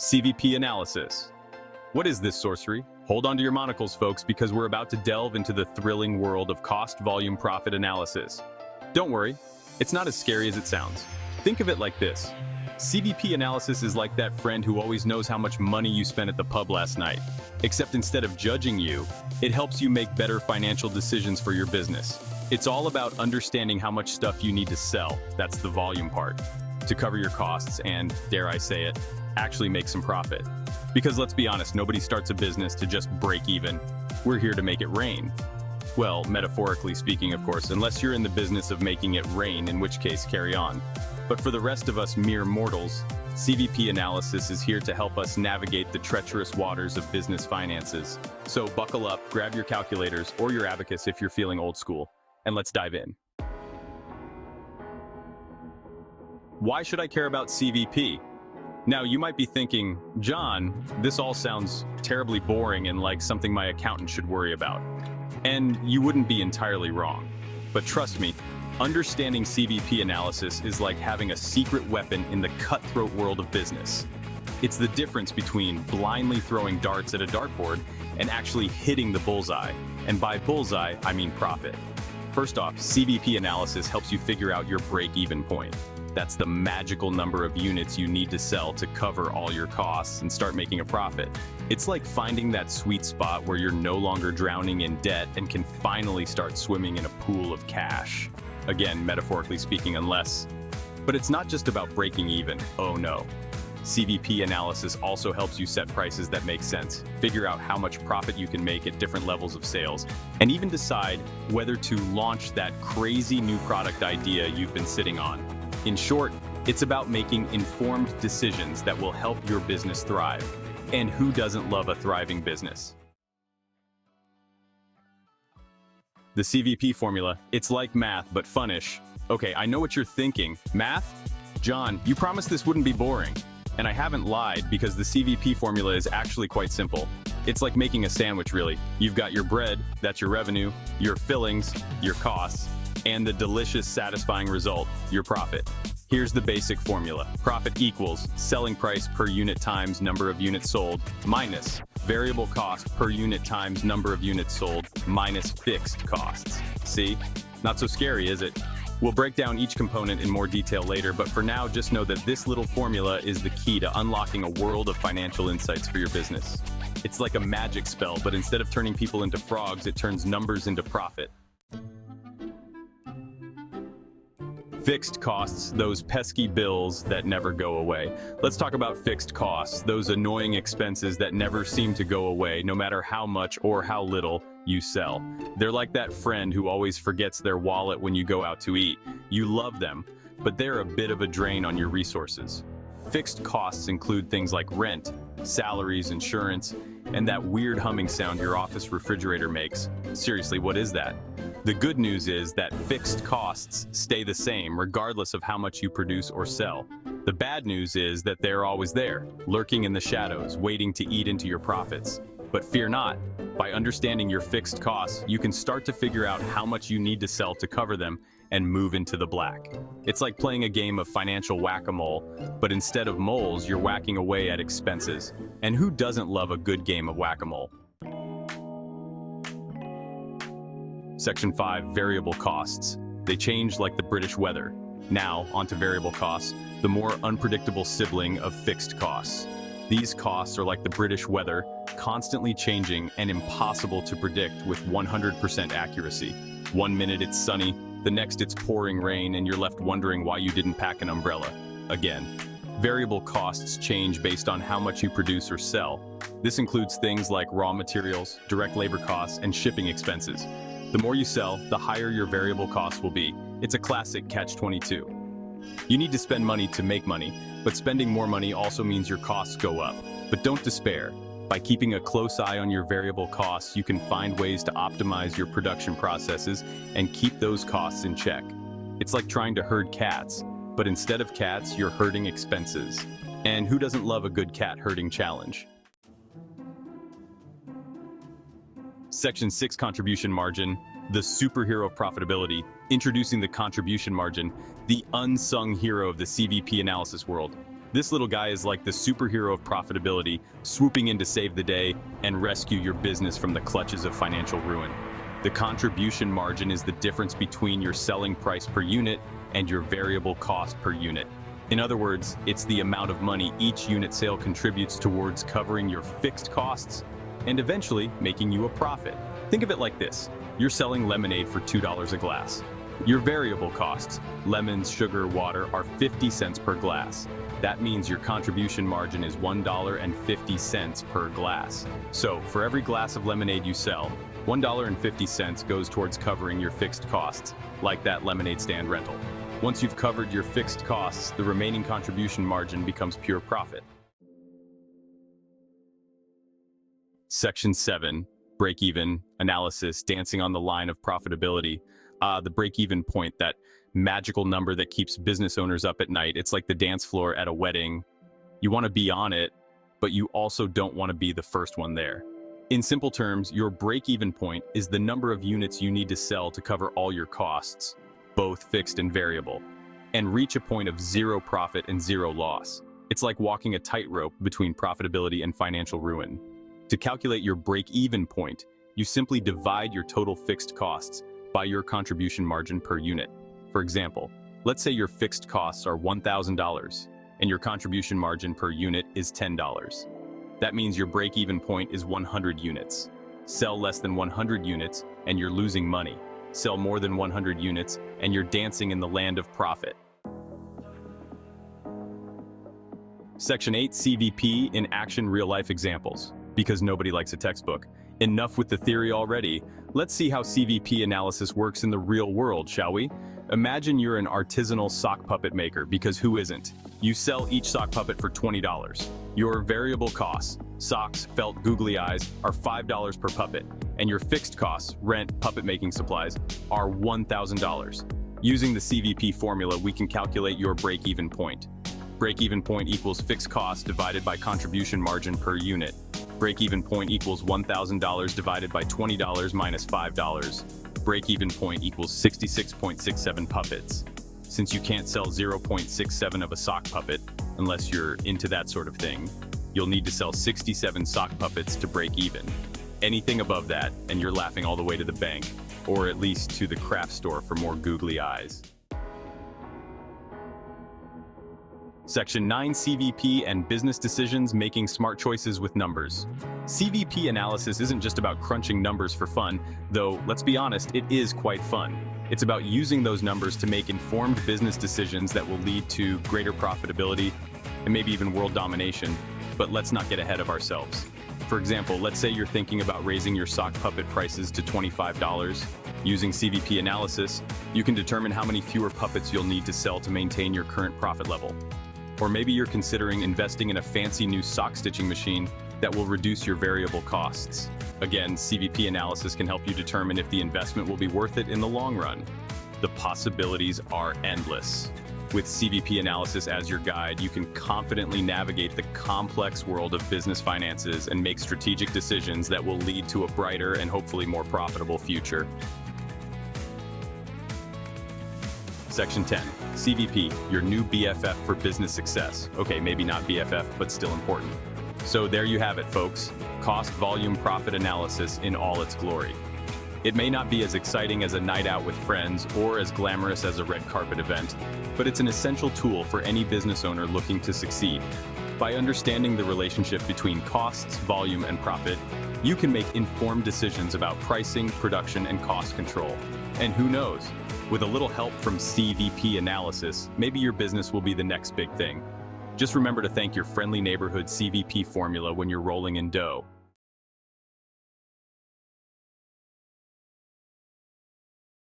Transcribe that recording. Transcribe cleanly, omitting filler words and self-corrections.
CVP analysis. What is this sorcery? Hold on to your monocles, folks, because we're about to delve into the thrilling world of cost, volume, profit analysis. Don't worry, it's not as scary as it sounds. Think of it like this. CVP analysis is like that friend who always knows how much money you spent at the pub last night. Except instead of judging you, it helps you make better financial decisions for your business. It's all about understanding how much stuff you need to sell, that's the volume part, to cover your costs and, dare I say it, actually make some profit. Because let's be honest, nobody starts a business to just break even. We're here to make it rain. Well, metaphorically speaking, of course, unless you're in the business of making it rain, in which case carry on. But for the rest of us mere mortals, CVP analysis is here to help us navigate the treacherous waters of business finances. So buckle up, grab your calculators or your abacus if you're feeling old school, and let's dive in. Why should I care about CVP? Now, you might be thinking, John, this all sounds terribly boring and like something my accountant should worry about. And you wouldn't be entirely wrong. But trust me, understanding CVP analysis is like having a secret weapon in the cutthroat world of business. It's the difference between blindly throwing darts at a dartboard and actually hitting the bullseye. And by bullseye, I mean profit. First off, CVP analysis helps you figure out your break-even point. That's the magical number of units you need to sell to cover all your costs and start making a profit. It's like finding that sweet spot where you're no longer drowning in debt and can finally start swimming in a pool of cash. Again, metaphorically speaking, unless. But it's not just about breaking even, oh no. CVP analysis also helps you set prices that make sense, figure out how much profit you can make at different levels of sales, and even decide whether to launch that crazy new product idea you've been sitting on. In short, it's about making informed decisions that will help your business thrive. And who doesn't love a thriving business? The CVP formula, it's like math, but funnish. Okay, I know what you're thinking. Math? John, you promised this wouldn't be boring. And I haven't lied, because the CVP formula is actually quite simple. It's like making a sandwich, really. You've got your bread, that's your revenue, your fillings, your costs, and the delicious, satisfying result, your profit. Here's the basic formula. Profit equals selling price per unit times number of units sold minus variable cost per unit times number of units sold minus fixed costs. See? Not so scary, is it? We'll break down each component in more detail later, but for now, just know that this little formula is the key to unlocking a world of financial insights for your business. It's like a magic spell, but instead of turning people into frogs, it turns numbers into profit. Fixed costs, those pesky bills that never go away. Let's talk about fixed costs, those annoying expenses that never seem to go away, no matter how much or how little you sell. They're like that friend who always forgets their wallet when you go out to eat. You love them, but they're a bit of a drain on your resources. Fixed costs include things like rent, salaries, insurance, and that weird humming sound your office refrigerator makes. Seriously, what is that? The good news is that fixed costs stay the same regardless of how much you produce or sell. The bad news is that they're always there, lurking in the shadows, waiting to eat into your profits. But fear not, by understanding your fixed costs, you can start to figure out how much you need to sell to cover them and move into the black. It's like playing a game of financial whack-a-mole, but instead of moles, you're whacking away at expenses. And who doesn't love a good game of whack-a-mole? Section 5, variable costs. They change like the British weather. Now, onto variable costs, the more unpredictable sibling of fixed costs. These costs are like the British weather, constantly changing and impossible to predict with 100% accuracy. One minute it's sunny, the next it's pouring rain, and you're left wondering why you didn't pack an umbrella. Again, variable costs change based on how much you produce or sell. This includes things like raw materials, direct labor costs, and shipping expenses. The more you sell, the higher your variable costs will be. It's a classic catch-22. You need to spend money to make money, but spending more money also means your costs go up. But don't despair. By keeping a close eye on your variable costs, you can find ways to optimize your production processes and keep those costs in check. It's like trying to herd cats, but instead of cats, you're herding expenses. And who doesn't love a good cat herding challenge? Section 6, contribution margin, the superhero of profitability, introducing the contribution margin, the unsung hero of the CVP analysis world. This little guy is like the superhero of profitability, swooping in to save the day and rescue your business from the clutches of financial ruin. The contribution margin is the difference between your selling price per unit and your variable cost per unit. In other words, it's the amount of money each unit sale contributes towards covering your fixed costs and eventually making you a profit. Think of it like this. You're selling lemonade for $2 a glass. Your variable costs, lemons, sugar, water, are 50 cents per glass. That means your contribution margin is $1.50 per glass. So, for every glass of lemonade you sell, $1.50 goes towards covering your fixed costs, like that lemonade stand rental. Once you've covered your fixed costs, the remaining contribution margin becomes pure profit. Section 7, break-even analysis, dancing on the line of profitability. The break-even point, that magical number that keeps business owners up at night. It's like the dance floor at a wedding. You want to be on it, but you also don't want to be the first one there. In simple terms, your break-even point is the number of units you need to sell to cover all your costs, both fixed and variable, and reach a point of zero profit and zero loss. It's like walking a tightrope between profitability and financial ruin. To calculate your break-even point, you simply divide your total fixed costs by your contribution margin per unit. For example, let's say your fixed costs are $1,000 and your contribution margin per unit is $10. That means your break-even point is 100 units. Sell less than 100 units and you're losing money. Sell more than 100 units and you're dancing in the land of profit. Section 8, CVP in action, real-life examples. Because nobody likes a textbook. Enough with the theory already. Let's see how CVP analysis works in the real world, shall we? Imagine you're an artisanal sock puppet maker, because who isn't? You sell each sock puppet for $20. Your variable costs, socks, felt, googly eyes, are $5 per puppet, and your fixed costs, rent, puppet making supplies, are $1,000. Using the CVP formula, we can calculate your break-even point. Break-even point equals fixed cost divided by contribution margin per unit. Break-even point equals $1,000 divided by $20 minus $5. Break-even point equals 66.67 puppets. Since you can't sell 0.67 of a sock puppet, unless you're into that sort of thing, you'll need to sell 67 sock puppets to break even. Anything above that, and you're laughing all the way to the bank, or at least to the craft store for more googly eyes. Section 9, CVP and business decisions, making smart choices with numbers. CVP analysis isn't just about crunching numbers for fun, though, let's be honest, it is quite fun. It's about using those numbers to make informed business decisions that will lead to greater profitability and maybe even world domination. But let's not get ahead of ourselves. For example, let's say you're thinking about raising your sock puppet prices to $25. Using CVP analysis, you can determine how many fewer puppets you'll need to sell to maintain your current profit level. Or maybe you're considering investing in a fancy new sock stitching machine that will reduce your variable costs. Again, CVP analysis can help you determine if the investment will be worth it in the long run. The possibilities are endless. With CVP analysis as your guide, you can confidently navigate the complex world of business finances and make strategic decisions that will lead to a brighter and hopefully more profitable future. Section 10, CVP, your new BFF for business success. Okay, maybe not BFF, but still important. So there you have it, folks. Cost, volume, profit analysis in all its glory. It may not be as exciting as a night out with friends or as glamorous as a red carpet event, but it's an essential tool for any business owner looking to succeed. By understanding the relationship between costs, volume, and profit, you can make informed decisions about pricing, production, and cost control. And who knows? With a little help from CVP analysis, maybe your business will be the next big thing. Just remember to thank your friendly neighborhood CVP formula when you're rolling in dough.